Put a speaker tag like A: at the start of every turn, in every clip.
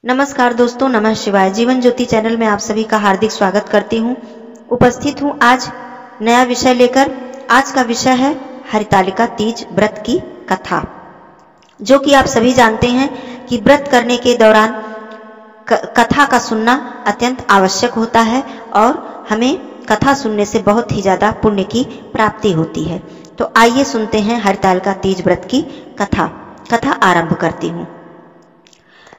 A: नमस्कार दोस्तों, नमः शिवाय। जीवन ज्योति चैनल में आप सभी का हार्दिक स्वागत करती हूँ। उपस्थित हूँ आज नया विषय लेकर। आज का विषय है हरितालिका तीज व्रत की कथा, जो कि आप सभी जानते हैं कि व्रत करने के दौरान कथा का सुनना अत्यंत आवश्यक होता है और हमें कथा सुनने से बहुत ही ज्यादा पुण्य की प्राप्ति होती है। तो आइए सुनते हैं हरितालिका तीज व्रत की कथा आरंभ करती हूँ।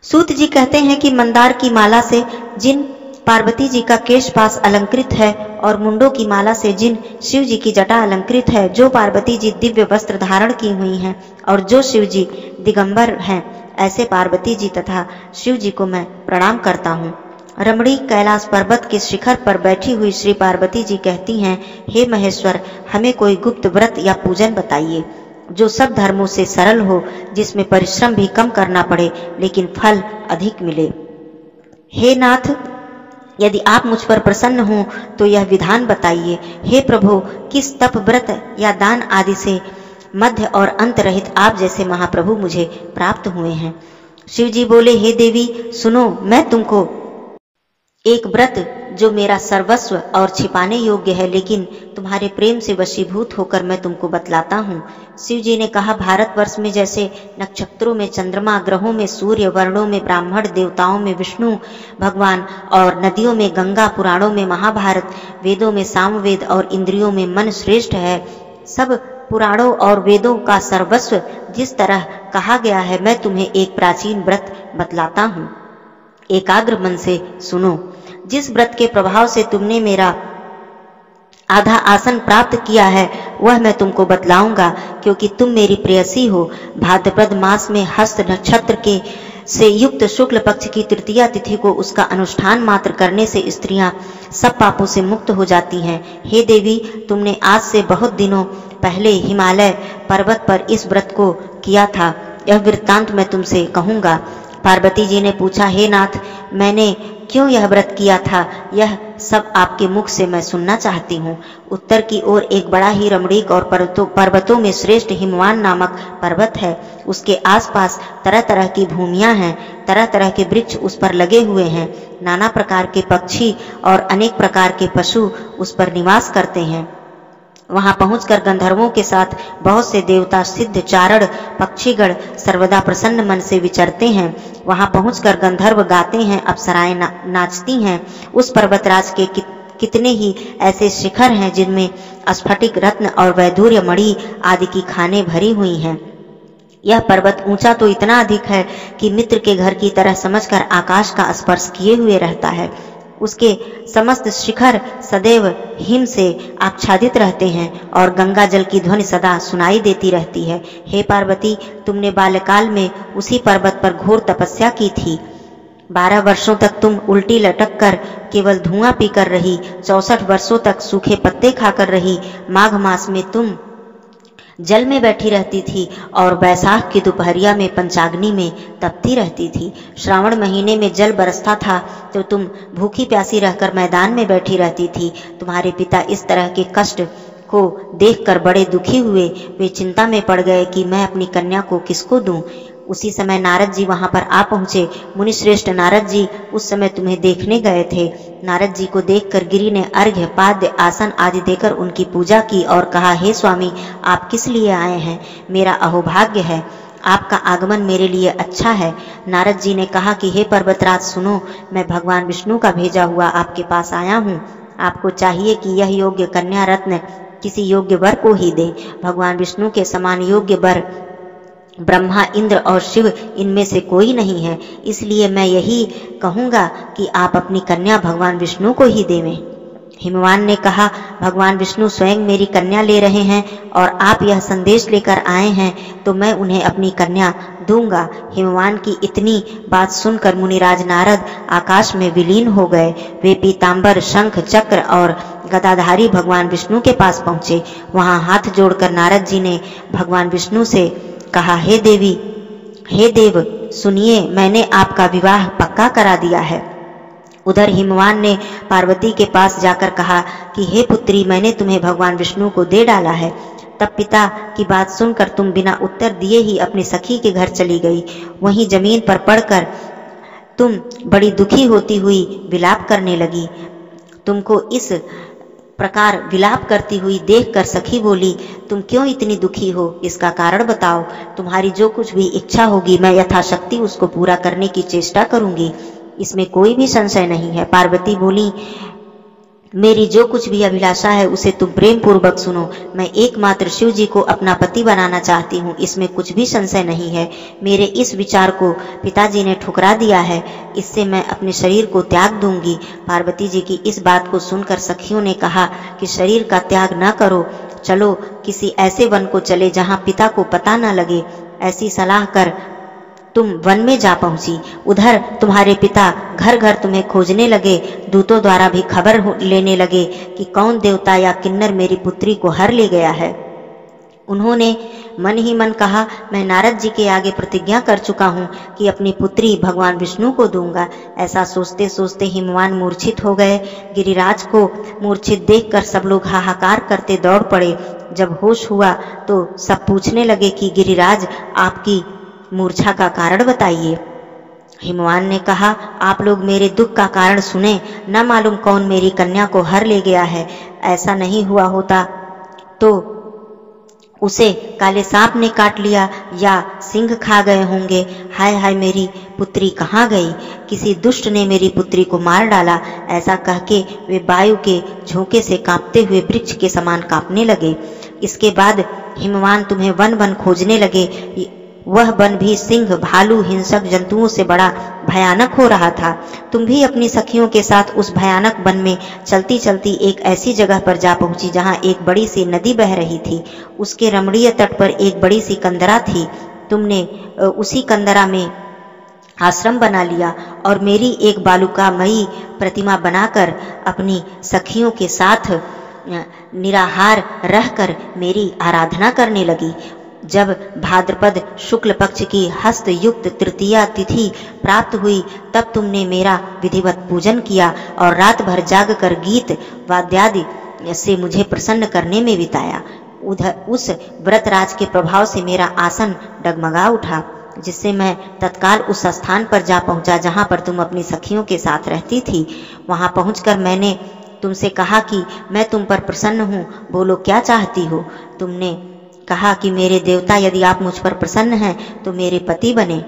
A: सूत जी कहते हैं कि मंदार की माला से जिन पार्वती जी का केश पास अलंकृत है और मुंडों की माला से जिन शिव जी की जटा अलंकृत है, जो पार्वती जी दिव्य वस्त्र धारण की हुई हैं और जो शिव जी दिगंबर हैं, ऐसे पार्वती जी तथा शिव जी को मैं प्रणाम करता हूँ। रमणी कैलाश पर्वत के शिखर पर बैठी हुई श्री पार्वती जी कहती हैं, हे महेश्वर, हमें कोई गुप्त व्रत या पूजन बताइए जो सब धर्मों से सरल हो, जिसमें परिश्रम भी कम करना पड़े लेकिन फल अधिक मिले। हे नाथ, यदि आप मुझ पर प्रसन्न हो तो यह विधान बताइए। हे प्रभु, किस तप व्रत या दान आदि से मध्य और अंत रहित आप जैसे महाप्रभु मुझे प्राप्त हुए हैं। शिव जी बोले, हे देवी सुनो, मैं तुमको एक व्रत जो मेरा सर्वस्व और छिपाने योग्य है, लेकिन तुम्हारे प्रेम से वशीभूत होकर मैं तुमको बतलाता हूँ। शिव जी ने कहा, भारतवर्ष में जैसे नक्षत्रों में चंद्रमा, ग्रहों में सूर्य, वर्णों में ब्राह्मण, देवताओं में विष्णु भगवान और नदियों में गंगा, पुराणों में महाभारत, वेदों में सामवेद और इंद्रियों में मन श्रेष्ठ है, सब पुराणों और वेदों का सर्वस्व जिस तरह कहा गया है, मैं तुम्हें एक प्राचीन व्रत बतलाता हूँ। एकाग्र मन से सुनो। जिस व्रत के प्रभाव से तुमने मेरा आधा आसन प्राप्त किया है वह मैं तुमको बतलाऊंगा, क्योंकि तुम मेरी प्रेयसी हो। भाद्रपद मास में हस्त नक्षत्र के से युक्त शुक्ल पक्ष की तृतीया तिथि को उसका अनुष्ठान मात्र करने से स्त्रियां सब पापों से मुक्त हो जाती हैं। हे देवी, तुमने आज से बहुत दिनों पहले हिमालय पर्वत पर इस व्रत को किया था, यह वृत्तांत मैं तुमसे कहूंगा। पार्वती जी ने पूछा, हे नाथ, मैंने क्यों यह व्रत किया था, यह सब आपके मुख से मैं सुनना चाहती हूँ। उत्तर की ओर एक बड़ा ही रमणीक और पर्वतों में श्रेष्ठ हिमवान नामक पर्वत है। उसके आसपास तरह तरह की भूमियां हैं, तरह तरह के वृक्ष उस पर लगे हुए हैं, नाना प्रकार के पक्षी और अनेक प्रकार के पशु उस पर निवास करते हैं। वहां पहुंचकर गंधर्वों के साथ बहुत से देवता, सिद्ध, चारण, पक्षीगण सर्वदा प्रसन्न मन से विचरते हैं। वहां पहुंचकर गंधर्व गाते हैं, अप्सराएं नाचती हैं। उस पर्वतराज के कितने ही ऐसे शिखर हैं जिनमें स्फटिक, रत्न और वैदूर्य मणि आदि की खानें भरी हुई हैं। यह पर्वत ऊंचा तो इतना अधिक है कि मित्र के घर की तरह समझकर आकाश का स्पर्श किए हुए रहता है। उसके समस्त शिखर सदैव हिम से आच्छादित रहते हैं और गंगा जल की ध्वनि सदा सुनाई देती रहती है। हे पार्वती, तुमने बाल्यकाल में उसी पर्वत पर घोर तपस्या की थी। 12 वर्षों तक तुम उल्टी लटक कर केवल धुआं पीकर रही, 64 वर्षों तक सूखे पत्ते खाकर रही। माघ मास में तुम जल में बैठी रहती थी और वैशाख की दोपहरिया में पंचाग्नि में तपती रहती थी। श्रावण महीने में जल बरसता था तो तुम भूखी प्यासी रहकर मैदान में बैठी रहती थी। तुम्हारे पिता इस तरह के कष्ट को देखकर बड़े दुखी हुए। वे चिंता में पड़ गए कि मैं अपनी कन्या को किसको दूं। उसी समय नारद जी वहां पर आ पहुंचे। मुनिश्रेष्ठ नारद जी उस समय तुम्हें देखने गए थे। नारद जी को देखकर गिरि ने अर्घ्य, पाद्य, आसन आदि देकर उनकी पूजा की और कहा, हे स्वामी, आप किस लिए आए हैं? मेरा अहोभाग्य है, आपका आगमन मेरे लिए अच्छा है। नारद जी ने कहा कि हे पर्वतराज सुनो, मैं भगवान विष्णु का भेजा हुआ आपके पास आया हूँ। आपको चाहिए कि यह योग्य कन्या रत्न किसी योग्य वर को ही दे। भगवान विष्णु के समान योग्य वर ब्रह्मा, इंद्र और शिव इनमें से कोई नहीं है। इसलिए मैं यही कहूंगा कि आप अपनी कन्या भगवान विष्णु को ही देवें। हिमवान ने कहा, भगवान विष्णु स्वयं मेरी कन्या ले रहे हैं और आप यह संदेश लेकर आए हैं तो मैं उन्हें अपनी कन्या दूंगा। हिमवान की इतनी बात सुनकर मुनिराज नारद आकाश में विलीन हो गए। वे पीतांबर, शंख, चक्र और गदाधारी भगवान विष्णु के पास पहुंचे। वहां हाथ जोड़कर नारद जी ने भगवान विष्णु से कहा, हे देवी, हे देव, सुनिए, मैंने आपका विवाह पक्का करा दिया है। उधर हिमवान ने पार्वती के पास जाकर कहा कि हे पुत्री, मैंने तुम्हें भगवान विष्णु को दे डाला है। तब पिता की बात सुनकर तुम बिना उत्तर दिए ही अपनी सखी के घर चली गई। वहीं जमीन पर पड़कर तुम बड़ी दुखी होती हुई विलाप करने लगी। तुमको इस प्रकार विलाप करती हुई देखकर सखी बोली, तुम क्यों इतनी दुखी हो, इसका कारण बताओ। तुम्हारी जो कुछ भी इच्छा होगी मैं यथाशक्ति उसको पूरा करने की चेष्टा करूंगी, इसमें कोई भी संशय नहीं है। पार्वती बोली, मेरी जो कुछ भी अभिलाषा है उसे तुम प्रेम पूर्वक सुनो। मैं एकमात्र शिव जी को अपना पति बनाना चाहती हूँ, इसमें कुछ भी संशय नहीं है। मेरे इस विचार को पिताजी ने ठुकरा दिया है, इससे मैं अपने शरीर को त्याग दूंगी। पार्वती जी की इस बात को सुनकर सखियों ने कहा कि शरीर का त्याग न करो, चलो किसी ऐसे वन को चले जहाँ पिता को पता न लगे। ऐसी सलाह कर तुम वन में जा पहुंची। उधर तुम्हारे पिता घर घर तुम्हें खोजने लगे, दूतों द्वारा भी खबर लेने लगे कि कौन देवता या किन्नर मेरी पुत्री को हर ले गया है। उन्होंने मन ही मन कहा, मैं नारद जी के आगे प्रतिज्ञा कर चुका हूँ कि अपनी पुत्री भगवान विष्णु को दूंगा। ऐसा सोचते सोचते हिमवान मूर्छित हो गए। गिरिराज को मूर्छित देखकर सब लोग हाहाकार करते दौड़ पड़े। जब होश हुआ तो सब पूछने लगे कि गिरिराज, आपकी मूर्छा का कारण बताइए। हिमवान ने कहा, आप लोग मेरे दुख का कारण सुने, न मालूम कौन मेरी कन्या को हर ले गया है। ऐसा नहीं हुआ होता तो उसे काले सांप ने काट लिया या सिंह खा गए होंगे। हाय हाय, मेरी पुत्री कहाँ गई? किसी दुष्ट ने मेरी पुत्री को मार डाला। ऐसा कह के वे वायु के झोंके से कांपते हुए वृक्ष के समान कांपने लगे। इसके बाद हिमवान तुम्हें वन वन खोजने लगे। वह वन भी सिंह, भालू, हिंसक जंतुओं से बड़ा भयानक हो रहा था। तुम भी अपनी सखियों के साथ उस भयानक वन में चलती चलती एक ऐसी जगह पर जा पहुंची जहां एक बड़ी सी नदी बह रही थी। उसके रमणीय तट पर एक बड़ी सी कंदरा थी। तुमने उसी कंदरा में आश्रम बना लिया और मेरी एक बालुकामयी प्रतिमा बनाकर अपनी सखियों के साथ निराहार रहकर मेरी आराधना करने लगी। जब भाद्रपद शुक्ल पक्ष की हस्त युक्त तृतीया तिथि प्राप्त हुई तब तुमने मेरा विधिवत पूजन किया और रात भर जागकर गीत वाद्यादि से मुझे प्रसन्न करने में बिताया। उधर उस व्रतराज के प्रभाव से मेरा आसन डगमगा उठा, जिससे मैं तत्काल उस स्थान पर जा पहुंचा जहां पर तुम अपनी सखियों के साथ रहती थी। वहां पहुंचकर मैंने तुमसे कहा कि मैं तुम पर प्रसन्न हूँ, बोलो क्या चाहती हो। तुमने कहा कि मेरे देवता, यदि आप मुझ पर प्रसन्न हैं तो मेरे पति बने।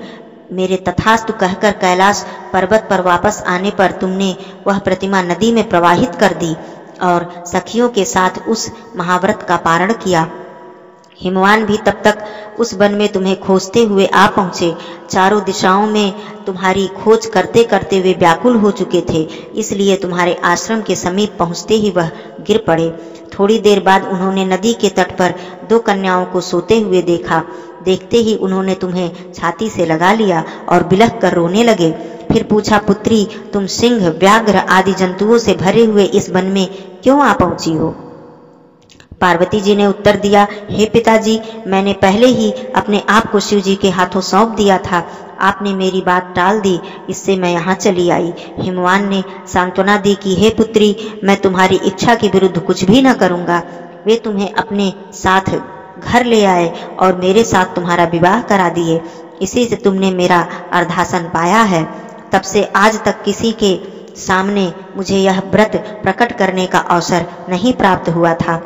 A: मेरे तथास्तु कहकर कैलाश पर्वत पर वापस आने पर तुमने वह प्रतिमा नदी में प्रवाहित कर दी और सखियों के साथ उस महाव्रत का पारण किया। हिमवान भी तब तक उस वन में तुम्हें खोजते हुए आ पहुंचे। चारों दिशाओं में तुम्हारी खोज करते करते वे व्याकुल हो चुके थे, इसलिए तुम्हारे आश्रम के समीप पहुंचते ही वह गिर पड़े। थोड़ी देर बाद उन्होंने नदी के तट पर दो कन्याओं को सोते हुए देखा। देखते ही उन्होंने तुम्हें छाती से लगा लिया और बिलख कर रोने लगे। फिर पूछा, पुत्री, तुम सिंह, व्याघ्र आदि जंतुओं से भरे हुए इस वन में क्यों आ पहुंची हो? पार्वती जी ने उत्तर दिया, हे पिताजी, मैंने पहले ही अपने आप को शिव जी के हाथों सौंप दिया था। आपने मेरी बात टाल दी, इससे मैं यहाँ चली आई। हिमवान ने सांत्वना दी कि हे पुत्री, मैं तुम्हारी इच्छा के विरुद्ध कुछ भी न करूँगा। वे तुम्हें अपने साथ घर ले आए और मेरे साथ तुम्हारा विवाह करा दिए। इसी से तुमने मेरा अर्धासन पाया है। तब से आज तक किसी के सामने मुझे यह व्रत प्रकट करने का अवसर नहीं प्राप्त हुआ था।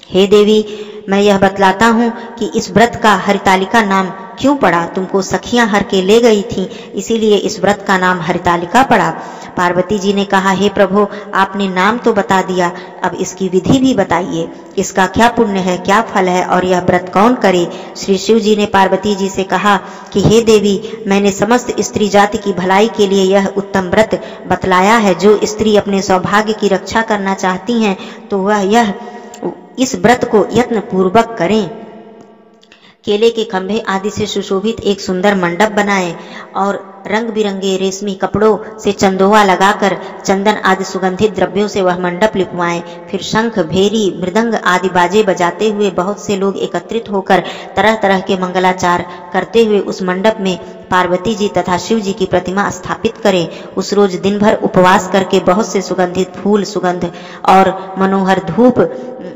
A: हे देवी, मैं यह बतलाता हूँ कि इस व्रत का हरितालिका नाम क्यों पड़ा। तुमको सखियां हर के ले गई थीं, इसीलिए इस व्रत का नाम हरितालिका पड़ा। पार्वती जी ने कहा, हे प्रभु, आपने नाम तो बता दिया, अब इसकी विधि भी बताइए। इसका क्या पुण्य है, क्या फल है और यह व्रत कौन करे? श्री शिव जी ने पार्वती जी से कहा कि हे देवी, मैंने समस्त स्त्री जाति की भलाई के लिए यह उत्तम व्रत बतलाया है। जो स्त्री अपने सौभाग्य की रक्षा करना चाहती हैं तो वह इस व्रत को यत्न पूर्वक करें। केले के खंभे आदि से सुशोभित एक सुंदर मंडप बनाएं और रंग बिरंगे रेशमी कपड़ों से चंदोवा लगाकर चंदन आदि सुगंधित द्रव्यों से वह मंडप लिपवाएं। फिर शंख, भेरी, मृदंग आदि बाजे बजाते हुए बहुत से लोग एकत्रित होकर तरह तरह के मंगलाचार करते हुए उस मंडप में पार्वती जी तथा शिव जी की प्रतिमा स्थापित करें। उस रोज दिन भर उपवास करके बहुत से सुगंधित फूल, सुगंध और मनोहर धूप,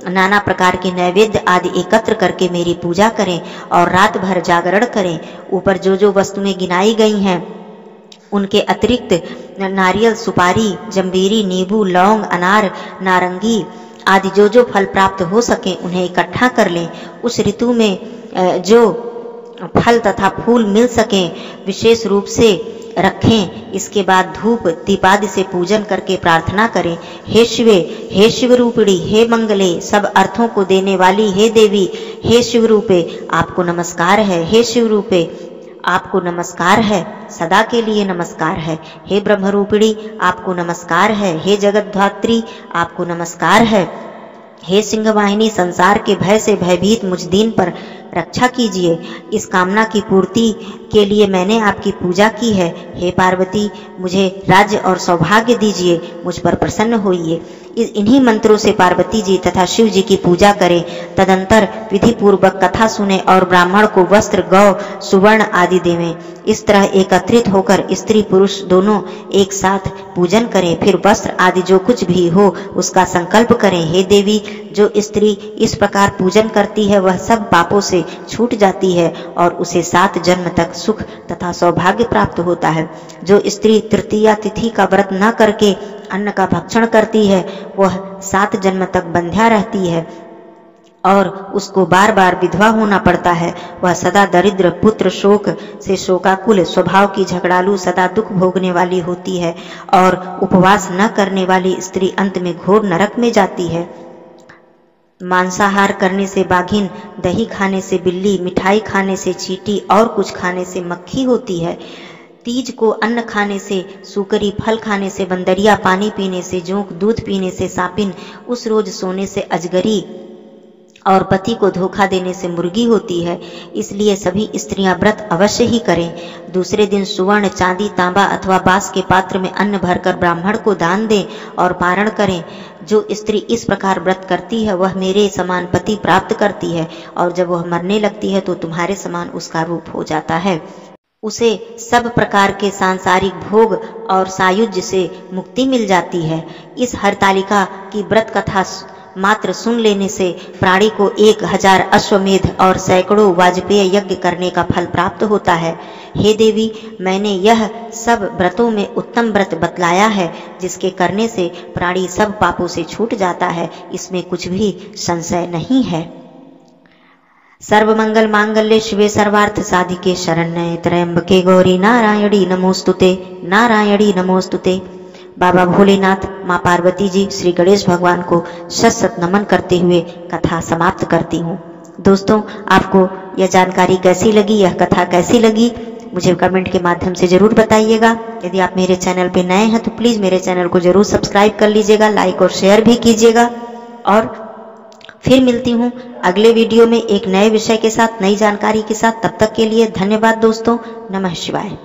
A: नाना प्रकार के नैवेद्य आदि एकत्र करके मेरी पूजा करें और रात भर जागरण करें। ऊपर जो जो वस्तुएं गिनाई गई हैं उनके अतिरिक्त नारियल, सुपारी, जंबीरी, नींबू, लौंग, अनार, नारंगी आदि जो फल प्राप्त हो सके उन्हें इकट्ठा कर लें। उस ऋतु में जो फल तथा फूल मिल सके विशेष रूप से रखें। इसके बाद धूप दीपादि से पूजन करके प्रार्थना करें, हे शिवे, हे शिव रूपिणी, हे मंगले, सब अर्थों को देने वाली हे देवी, हे शिव रूपे आपको नमस्कार है, हे शिव रूपे आपको नमस्कार है, सदा के लिए नमस्कार है, हे ब्रह्म रूपिणी आपको नमस्कार है, हे जगद्धात्री आपको नमस्कार है, हे सिंहवाहिनी संसार के भय से भयभीत मुझ दीन पर रक्षा कीजिए। इस कामना की पूर्ति के लिए मैंने आपकी पूजा की है। हे पार्वती मुझे राज्य और सौभाग्य दीजिए, मुझ पर प्रसन्न होइए। इन्हीं मंत्रों से पार्वती जी तथा शिव जी की पूजा करें। तदंतर विधि पूर्वक कथा सुने और ब्राह्मण को वस्त्र, गौ, सुवर्ण आदि देवें। इस तरह एकत्रित होकर स्त्री पुरुष दोनों एक साथ पूजन करें। फिर वस्त्र आदि जो कुछ भी हो उसका संकल्प करें। हे देवी, जो स्त्री इस प्रकार पूजन करती है वह सब पापों से छूट जाती है और उसे 7 जन्म तक सुख तथा सौभाग्य प्राप्त होता है। जो स्त्री तृतीया तिथि का व्रत न करके अन्न का भक्षण करती है वह 7 जन्म तक बंध्या रहती है और उसको बार बार विधवा होना पड़ता है। वह सदा दरिद्र, पुत्र शोक से शोकाकुल, स्वभाव की झगड़ालू, सदा दुख भोगने वाली होती है और उपवास न करने वाली स्त्री अंत में घोर नरक में जाती है। मांसाहार करने से बाघिन, दही खाने से बिल्ली, मिठाई खाने से चींटी और कुछ खाने से मक्खी होती है। तीज को अन्न खाने से सूकरी, फल खाने से बंदरिया, पानी पीने से जोंक, दूध पीने से सांपिन, उस रोज सोने से अजगरी और पति को धोखा देने से मुर्गी होती है। इसलिए सभी स्त्रियां व्रत अवश्य ही करें। दूसरे दिन सुवर्ण, चांदी, तांबा अथवा बांस के पात्र में अन्न भरकर ब्राह्मण को दान दें और पारण करें। जो स्त्री इस प्रकार व्रत करती है वह मेरे समान पति प्राप्त करती है और जब वह मरने लगती है तो तुम्हारे समान उसका रूप हो जाता है। उसे सब प्रकार के सांसारिक भोग और सायुज्य से मुक्ति मिल जाती है। इस हरतालिका की व्रत कथा मात्र सुन लेने से प्राणी को 1000 अश्वमेध और सैकड़ों वाजपेय यज्ञ करने का फल प्राप्त होता है। हे देवी, मैंने यह सब व्रतों में उत्तम व्रत बतलाया है जिसके करने से प्राणी सब पापों से छूट जाता है। इसमें कुछ भी संशय नहीं है। सर्वमंगल मांगल्ये शिवे सर्वार्थ साधिके शरण्ये त्र्यंबके गौरी नारायणी नमोस्तुते, नारायणी नमोस्तुते। बाबा भोलेनाथ, माँ पार्वती जी, श्री गणेश भगवान को शत नमन करते हुए कथा समाप्त करती हूँ। दोस्तों, आपको यह जानकारी कैसी लगी, यह कथा कैसी लगी, मुझे कमेंट के माध्यम से जरूर बताइएगा। यदि आप मेरे चैनल पे नए हैं तो प्लीज़ मेरे चैनल को जरूर सब्सक्राइब कर लीजिएगा, लाइक और शेयर भी कीजिएगा। और फिर मिलती हूँ अगले वीडियो में एक नए विषय के साथ, नई जानकारी के साथ। तब तक के लिए धन्यवाद दोस्तों। नमः शिवाय।